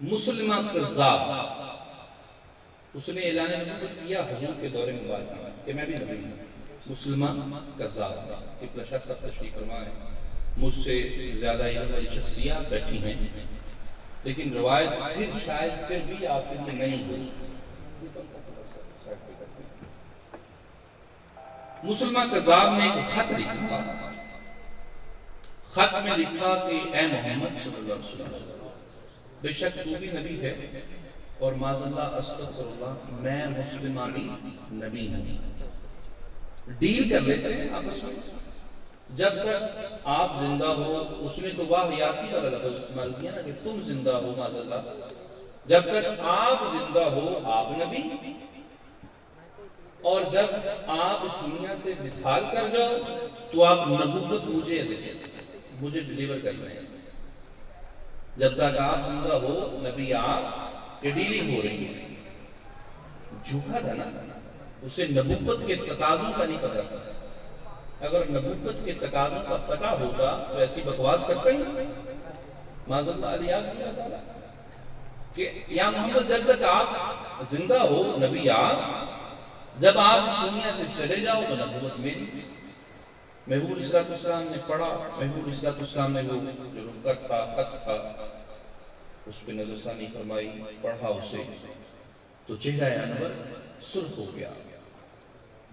مسلمہ قذاب، اس نے اعلان نبوت کیا حضور کے دور مبارکہ میں کہ میں بھی نبی ہوں۔ مسلمہ قذاب، ابن شاہ صاحب تشریح فرمائے مجھ سے زیادہ علم والی شخصیات بیٹھی ہیں، لیکن روایت پھر شاید پھر بھی آپ کے لیے نہیں ہوئی۔ مسلمہ قذاب نے ایک خط لکھا، خط میں لکھا کہ اے محمد صلی اللہ علیہ وسلم، بے شک تو بھی نبی ہے اور معاذ اللہ استغفر اللہ میں مسلمانی نبی ہوں۔ ڈیل کر لیتے ہیں آپس میں، جب تک آپ زندہ ہو، اس نے تو واحیاتی والا لفظ استعمال کیا نا کہ تم زندہ ہو معاذ اللہ، جب تک آپ زندہ ہو آپ نبی، اور جب آپ اس دنیا سے وصال کر جاؤ تو آپ نبوت مجھے ڈیلیور کر رہے ہیں۔ جب تک آپ زندہ ہو نبی آپ، یہ ڈیلنگ ہو رہی ہے۔ جھوٹا تھا نا، اسے نبوت کے تقاضوں کا نہیں پتا تھا۔ اگر نبوت کے تقاضوں کا پتا ہوتا تو ایسی بکواس کرتا ہی معاذ اللہ علیہ وسلم کہ یا محمد جب تک آپ زندہ ہو نبی آپ، جب آپ اس دنیا سے چلے جاؤ تو نبوت میری۔ محبوب علیہ السلام نے پڑھا، محبوب علیہ السلام نے وہ جو رکت تھا خط تھا اس پہ نظر ثانی فرمائی، پڑھا اسے تو چہرہ انور سرخ ہو گیا،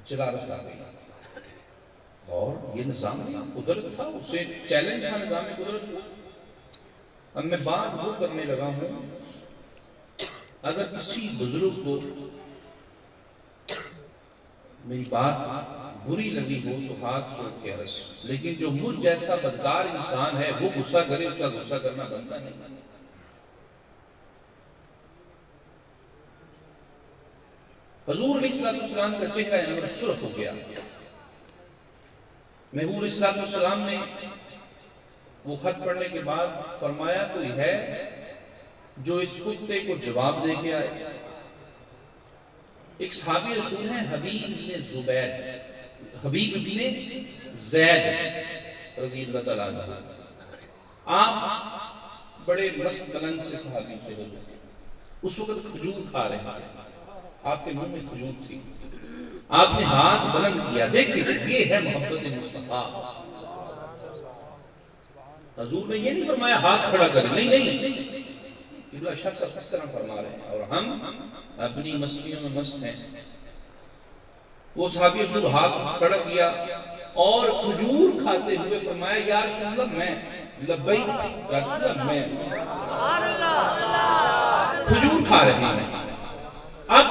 جلالت آ گئی۔ اور یہ نظام قدرت تھا، اسے چیلنج تھا نظام قدرت کو۔ اب میں بات وہ کرنے لگا ہوں، اگر کسی بزرگ کو میری بات بری لگی ہو تو ہاتھ چھوڑ کے عرض، لیکن جو مجھ جیسا بدکار انسان ہے وہ غصہ کرے، اس کا غصہ کرنا بنتا نہیں۔ حضور علیہ السلام کا چہرہ انور سرخ ہو گیا۔ محبوب علیہ السلام نے وہ خط پڑھنے کے بعد فرمایا کوئی ہے جو اس کتے کو جواب دے کے آئے؟ ایک صحابی رسول ہیں حبیب بن زید رضی اللہ تعالیٰ عنہ، آپ بڑے مست بلند سے صحابی تھے۔ اس وقت کھجور کھا رہے ہیں، آپ کے منہ میں کھجور تھی، آپ نے ہاتھ بلند کیا، دیکھیں یہ ہے محبت مصطفیٰ۔ حضور نے یہ نہیں فرمایا ہاتھ کھڑا کریں، نہیں، ابن شاہ صاحب اس طرح فرما رہے ہیں، اور ہم اپنی مستیوں میں مست ہیں۔ وہ صحابی رسول ہاتھ کھڑا کیا اور کھجور کھاتے ہوئے فرمایا یا رسول اللہ میں، لبیک یا رسول اللہ میں، کھجور کھا رہے ہیں۔ اب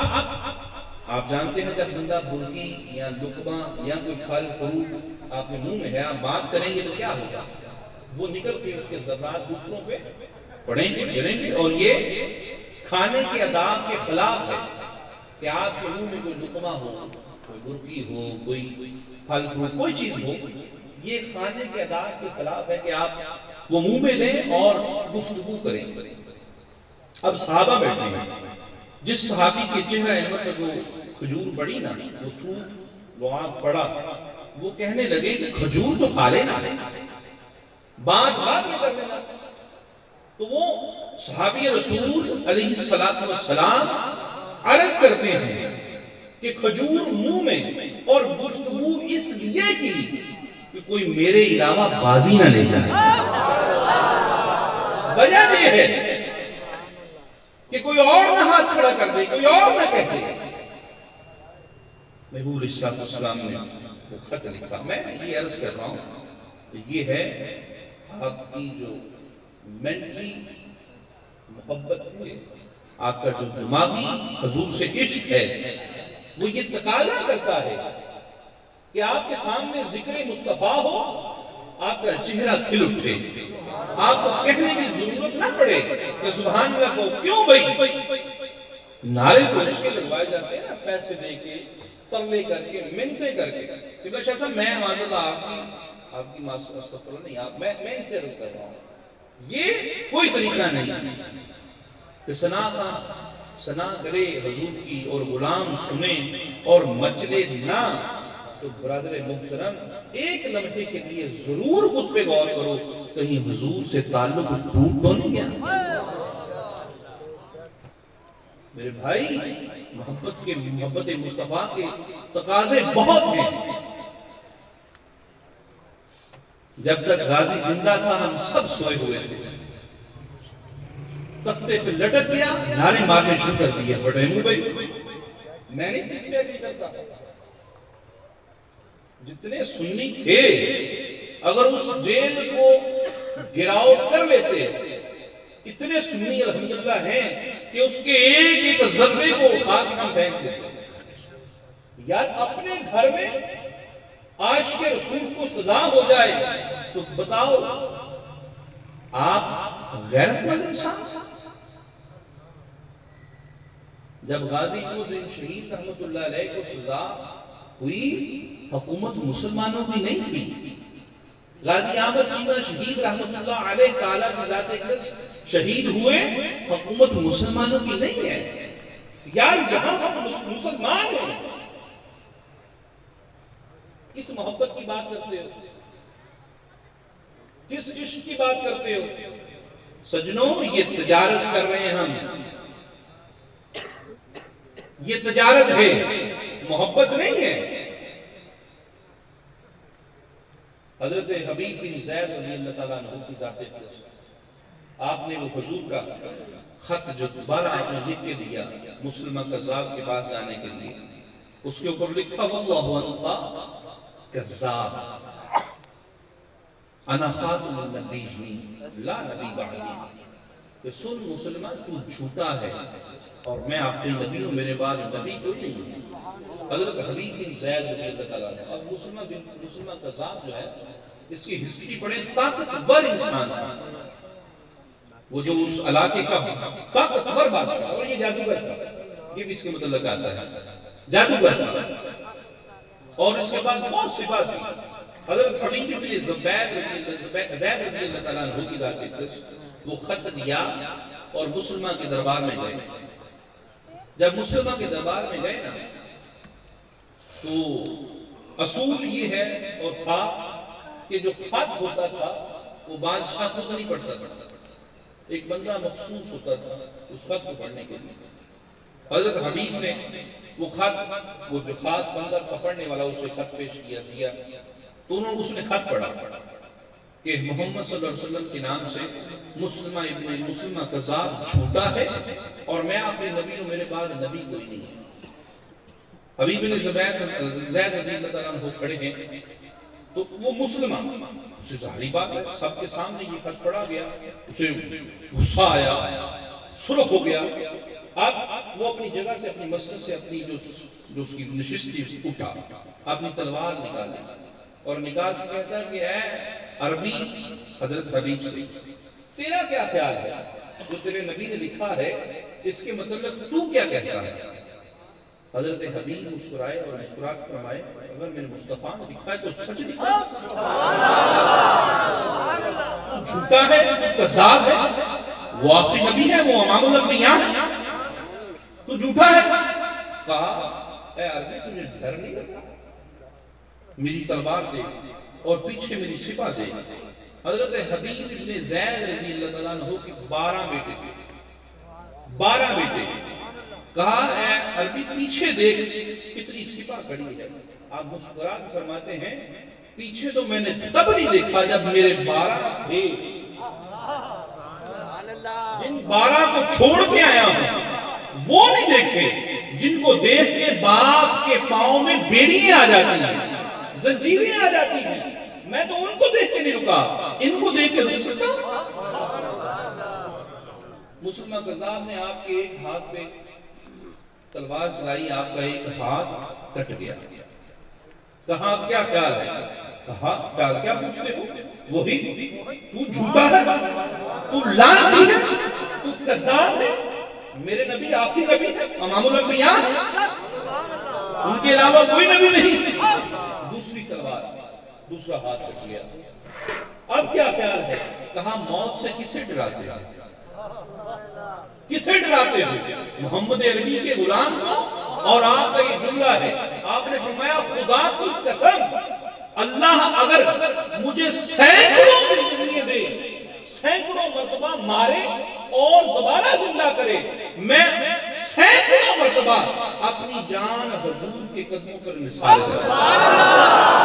آپ جانتے ہیں جب بندہ برگی یا لقمہ یا کوئی پھل فروٹ آپ کے منہ میں ہے، آپ بات کریں گے تو کیا ہوگا؟ وہ نکل کے اس کے ذرات دوسروں پہ پڑیں گے، گریں گے، اور یہ کھانے کے آداب کے خلاف ہے کہ آپ کے منہ میں کوئی لقمہ ہو، کوئی برگی ہو، کوئی پھل فروٹ، کوئی چیز ہو، یہ کھانے کے آداب کے خلاف ہے کہ آپ وہ منہ میں لیں اور گفتگو کریں۔ اب صحابہ بیٹھے ہیں، جس صحابی کے چہرہ انور پر جو کھجور بڑی نا، وہ تھوک لعاب پڑا، وہ کہنے لگے کہ کھجور تو کھا لینا، بات میں کر لینا۔ تو وہ صحابی رسول علیہ السلام عرض کرتے ہیں کہ کھجور منہ میں اور گفتگو اس لیے کی کہ کوئی میرے علاوہ بازی نہ لے جائے۔ وجہ یہ ہے کہ کوئی اور نہ ہاتھ کھڑا کر دے، کوئی اور نہ کہے۔ محبوب علیہ السلام نے وہ خط لکھا، میں یہ عرض کر رہا ہوں کہ یہ ہے آپ کی جو مینٹلی محبت ہے، آپ کا جو دماغی حضور سے عشق ہے، وہ یہ تقاضا کرتا ہے کہ آپ کے سامنے ذکر مصطفیٰ ہو، آپ کا چہرہ کھل اٹھے، آپ کو کہنے کی ضرورت نہ پڑے کہ سبحان اللہ کو کیوں بھائی نعرے کو اس کے لگوائے جاتے ہیں نا، پیسے دے کے، ترلے کر کے، منتیں کر کے کہ بھائی ایسا میں معاذ اللہ آپ کی استغفر اللہ نہیں، میں ان سے عرض کر رہا ہوں، یہ کوئی طریقہ نہیں کہ ثنا کرے حضور کی اور غلام سنیں اور مچلے نہ۔ تو برادر محترم ایک لمحے کے لیے ضرور خود پہ غور کرو، کہیں حضور سے تعلق ٹوٹ تو نہیں گیا؟ میرے بھائی محبت مصطفیٰ کے تقاضے بہت ہیں. جب تک غازی زندہ تھا ہم سب سوئے ہوئے تھے. تختے پہ لٹک گیا, نعرے مارنے شروع کر دیے, بڑے منہ بھائی میں نہیں سیکھتے نہیں کرتا. جتنے سنی تھے اگر اس جیل کو گراؤ کر لیتے, اتنے سنی الحمدللہ ہیں کہ اس کے ایک ایک ذرے کو اٹھا کے ہم پھینک دیتے. یار اپنے گھر میں عاشق رسول کو سزا ہو جائے تو بتاؤ آپ غیرت مند انسان. جب غازی دن شہید رحمت اللہ علیہ کو سزا ہوئی, حکومت مسلمانوں کی نہیں تھی. غازی احمد چیمہ شہید رحمت اللہ علیہ تعالیٰ کی ذات اقدس شہید ہوئے, حکومت مسلمانوں کی نہیں ہے. یار یہاں ہم مسلمان ہیں, کس محبت کی بات کرتے ہو, کس عشق کی بات کرتے ہو؟ سجنوں یہ تجارت کر رہے ہیں ہم, یہ تجارت ہے, محبت نہیں ہے. حضرت حبیب بن زید رضی اللہ تعالیٰ عنہ کی ذات اقدس, آپ نے وہ حضور کا خط جو دوبارہ آپ نے لکھ کے دیا مسلمہ کذاب کے پاس جانے کے لیے, اس کے اوپر لکھا واللہ انت کذاب انا خاتم النبیین لا نبی بعدی. کہ سن مسلمان تو جھوٹا ہے اور میں آخری نبی ہوں, میرے بعد نبی کوئی نہیں ہے. حضرت حبیب بن زید رضی اللہ تعالیٰ عنہ. اب مسلمہ کذاب جو ہے اس کی ہسٹری پڑھیں, طاقتور انسان تھا وہ, جو اس علاقے کا طاقتور بادشاہ, اور یہ جادوگر تھا, یہ بھی اس کے متعلق آتا ہے, جادوگر تھا. اور اس کے بعد بہت صفات تھی. حضرت حبیب بن زید رضی اللہ تعالیٰ عنہ کی ذات اقدس وہ خط دیا اور مسلمہ کے دربار میں گئے. جب مسلمہ کے دربار میں گئے نا تو اصول یہ ہے اور تھا کہ جو خط ہوتا تھا وہ بادشاہ خود نہیں پڑھتا تھا, ایک بندہ مخصوص ہوتا تھا اس خط کو پڑھنے کے لیے. حضرت حبیب نے وہ خط, وہ جو خاص بندہ تھا پڑھنے والا, اسے خط پیش کیا تو اس نے خط پڑھا کہ محمد صلی اللہ علیہ وسلم کے نام سے مسلمہ کذاب جھوٹا ہے اور میں اپنے نبی ہوں, میرے بعد نبی کوئی نہیں ہے. حبیب بن زید رضی اللہ تعالیٰ عنہ کھڑے ہیں تو وہ مسلمہ, اسے ظاہری بات ہے سب کے سامنے یہ خط پڑھا گیا, اسے غصہ آیا, سرخ ہو گیا. اب وہ اپنی جگہ سے, اپنی مسجد سے, اپنی جو اس کی نشست تھی اٹھا, اپنی تلوار نکالی اور نکال کے کہتا ہے کہ اے عربی حضرت حبیب سے, تیرا کیا خیال ہے جو تیرے نبی نے لکھا ہے, اس کے مطلب تو کیا کہتا ہے؟ حضرت حبیب مسکرائے اور مسکرا کے فرمائے اگر میرے مصطفیٰ نے لکھا ہے تو سچ لکھا ہے, تو جھوٹا ہے, تو کذاب ہے, وہ آخری نبی ہے, وہ امام الانبیاء ہے, تو جھوٹا ہے. کہا اے عربی تجھے ڈر نہیں لگا, میری تلوار دے اور پیچھے میری سپاہ دے. حضرت حبیب بن زید رضی اللہ تعالیٰ عنہ کے 12 بیٹے تھے, 12 بیٹے. کہا اے عربی پیچھے دیکھ کتنی سپاہ کھڑی ہے. آپ مسکرا کے فرماتے ہیں پیچھے تو میں نے تب نہیں دیکھا جب میرے 12 تھے, جن 12 کو چھوڑ کے آیا ہوں وہ نہیں دیکھے جن کو دیکھ کے باپ کے پاؤں میں بیڑیاں آ جاتی ہیں, زنجیریں آ جاتی ہیں. میں تو ان کو دیکھ کے نہیں رکا, ان کو دیکھ کے رک سکتا. مسلمہ کذاب نے آپ کے ایک ہاتھ پہ تلوار چلائی, آپ کا ایک ہاتھ کٹ گیا. کہا کیا خیال ہے؟ کہا خیال کیا پوچھتے ہو, وہی تو جھوٹا ہے, تو لعنتی ہے, تو کذاب ہے. میرے نبی آخری نبی ہے, امام الانبیاء, ان کے علاوہ کوئی نبی نہیں. دوسری تلوار, دوسرا ہاتھ کٹ گیا. اب کیا خیال ہے؟ کہا موت سے کسے ڈراتے ہیں, کسے ڈراتے ہیں؟ محمد عربی کے غلام کو. اور آپ کا یہ جملہ ہے, آپ نے فرمایا خدا کی قسم اللہ اگر مجھے سینکڑوں زندگیاں دے, سینکڑوں مرتبہ مارے اور دوبارہ زندہ کرے, میں مرتبہ اپنی جان حضور کے قدموں پر نثار کر.